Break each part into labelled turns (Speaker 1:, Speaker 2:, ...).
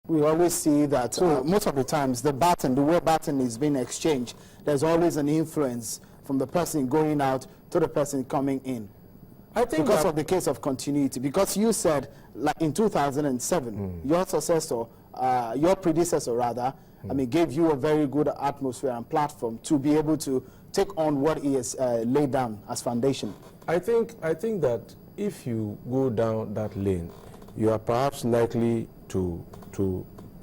Speaker 1: We always see that most of the times the way baton is being exchanged, there's always an influence from the person going out to the person coming in. I think because of the case of continuity, because you said, like in 2007, your successor, your predecessor rather, gave you a very good atmosphere and platform to be able to take on what he has laid down as foundation.
Speaker 2: I think that if you go down that lane, you are perhaps likely to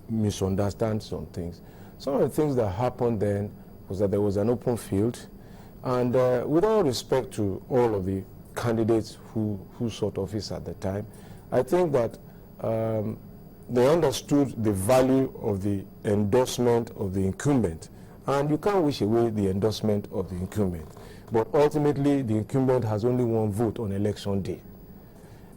Speaker 2: misunderstand some things. Some of the things that happened then was that there was an open field, and with all respect to all of the candidates who sought office at the time, I think that they understood the value of the endorsement of the incumbent, and you can't wish away the endorsement of the incumbent. But ultimately, the incumbent has only one vote on election day.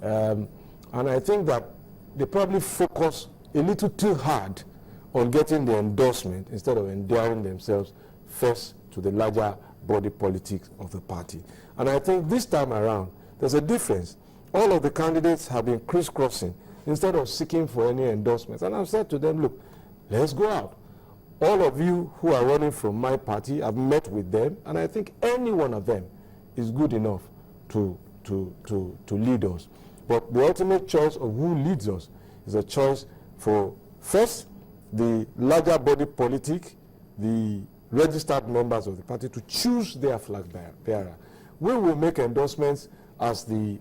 Speaker 2: And I think that they probably focus a little too hard on getting the endorsement instead of endearing themselves first to the larger body politics of the party. And I think this time around, there's a difference. All of the candidates have been crisscrossing instead of seeking for any endorsements. And I've said to them, look, let's go out. All of you who are running from my party, I've met with them, and I think any one of them is good enough to lead us. But the ultimate choice of who leads us is a choice for, first, the larger body politic, the registered members of the party, to choose their flag bearer. We will make endorsements as the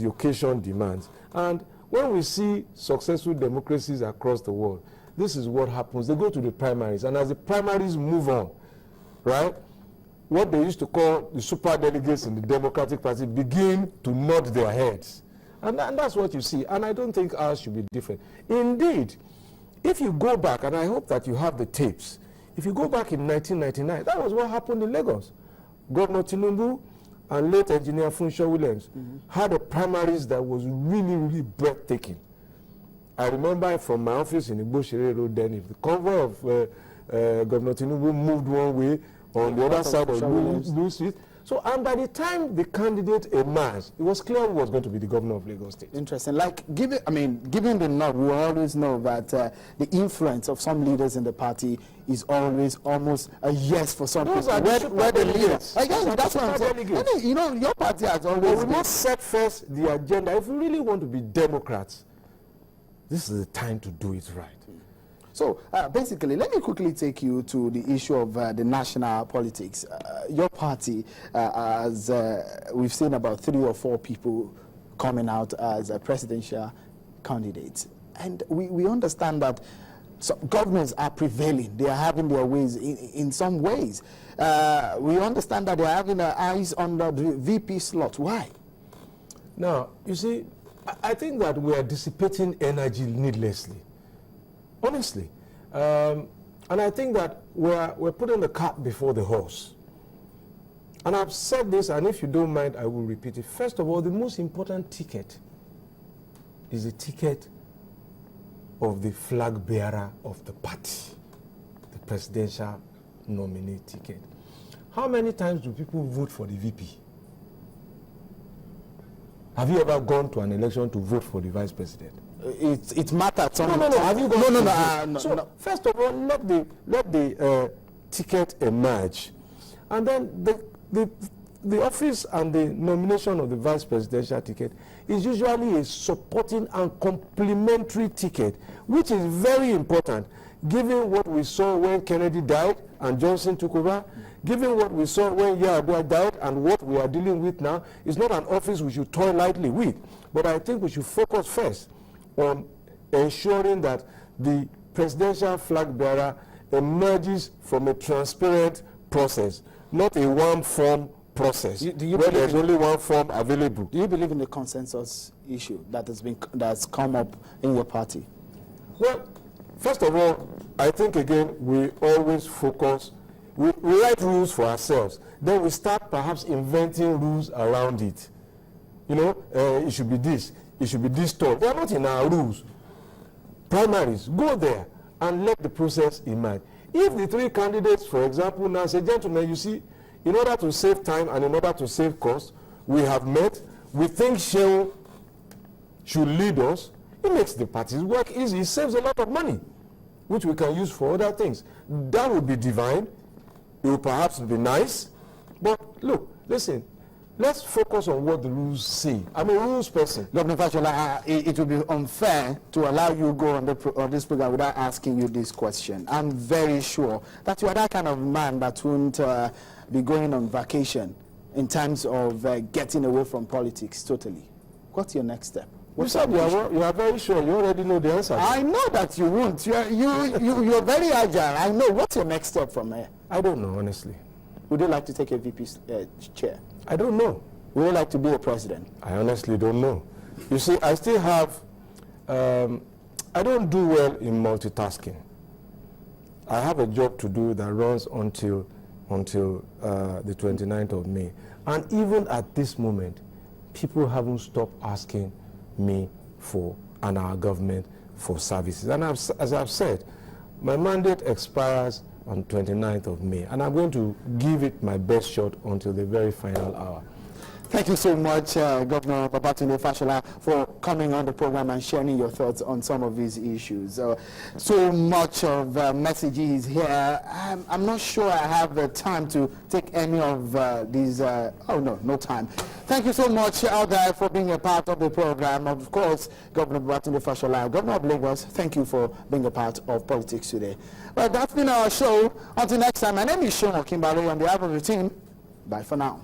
Speaker 2: occasion demands. And when we see successful democracies across the world, this is what happens. They go to the primaries, and as the primaries move on, right, what they used to call the super delegates in the Democratic Party begin to nod their heads. And that's what you see. And I don't think ours should be different. Indeed, if you go back, and I hope that you have the tapes, if you go back in 1999, that was what happened in Lagos. Governor Tinubu and late engineer Funshaw Williams had a primaries that was really, really breathtaking. I remember from my office in Igboshere Road then, if the convoy of Governor Tinubu moved one way, on the other side of Blue Street. So, and by the time the candidate emerged, it was clear who was going to be the governor of Lagos State. Interesting.
Speaker 1: Like, given the nod, we always know that the influence of some leaders in the party is always almost a yes for some
Speaker 2: Those
Speaker 1: people.
Speaker 2: Where the leaders.
Speaker 1: Again, that's what I'm saying. You know, your party has always
Speaker 2: we must set first the agenda. If we really want to be Democrats, this is the time to do it right.
Speaker 1: So basically, let me quickly take you to the issue of the national politics. Your party, as we've seen about 3 or 4 people coming out as presidential candidates. And we understand that governments are prevailing. They are having their ways in some ways. We understand that they are having their eyes on the VP slot. Why?
Speaker 2: Now, you see, I think that we are dissipating energy needlessly. Honestly, and I think that we're putting the cart before the horse. And I've said this, and if you don't mind, I will repeat it. First of all, the most important ticket is the ticket of the flag bearer of the party, the presidential nominee ticket. How many times do people vote for the VP? Have you ever gone to an election to vote for the vice president?
Speaker 1: It matters.
Speaker 2: No. Have you gone?
Speaker 1: No.
Speaker 2: So first of all, let the ticket emerge, and then the office and the nomination of the vice presidential ticket is usually a supporting and complementary ticket, which is very important, given what we saw when Kennedy died and Johnson took over. Given what we saw when Yar'Adua died and what we are dealing with now, it's not an office we should toy lightly with. But I think we should focus first on ensuring that the presidential flag bearer emerges from a transparent process, not a one-form process where there's only one form available.
Speaker 1: Do you believe in the consensus issue that's come up in your party?
Speaker 2: Well, first of all, I think again we always focus. We write rules for ourselves. Then we start perhaps inventing rules around it. You know, it should be this. It should be this tall. They are not in our rules. Primaries, go there and let the process emerge. If the 3 candidates, for example, now say, gentlemen, you see, in order to save time and in order to save cost, we have met. We think Shehu should lead us. It makes the parties work easy. It saves a lot of money, which we can use for other things. That would be divine. It would perhaps be nice. But look, listen, let's focus on what the rules say. I'm a rules person.
Speaker 1: Governor Fashola, it would be unfair to allow you go on this program without asking you this question. I'm very sure that you are that kind of man that won't be going on vacation in terms of getting away from politics totally. What's your next step?
Speaker 2: You said you are very sure. You already know the answer.
Speaker 1: I know that you won't. You're very agile. I know. What's your next step from here?
Speaker 2: I don't know, honestly.
Speaker 1: Would you like to take a VP chair?
Speaker 2: I don't know.
Speaker 1: Would you like to be a president?
Speaker 2: I honestly don't know. You see, I still have, I don't do well in multitasking. I have a job to do that runs until the 29th of May. And even at this moment, people haven't stopped asking me and our government for services. And as I've said, my mandate expires on 29th of May, and I'm going to give it my best shot until the very final hour.
Speaker 1: Thank you so much, Governor Babatunde Fashola, for coming on the program and sharing your thoughts on some of these issues. So much of messages here. I'm not sure I have the time to take any of these. No time. Thank you so much out there for being a part of the program. Of course, Governor Babatunde Fashola, Governor of Lagos, thank you for being a part of Politics Today. Well, that's been our show. Until next time, my name is Sean Okimbalo on behalf of the team. Bye for now.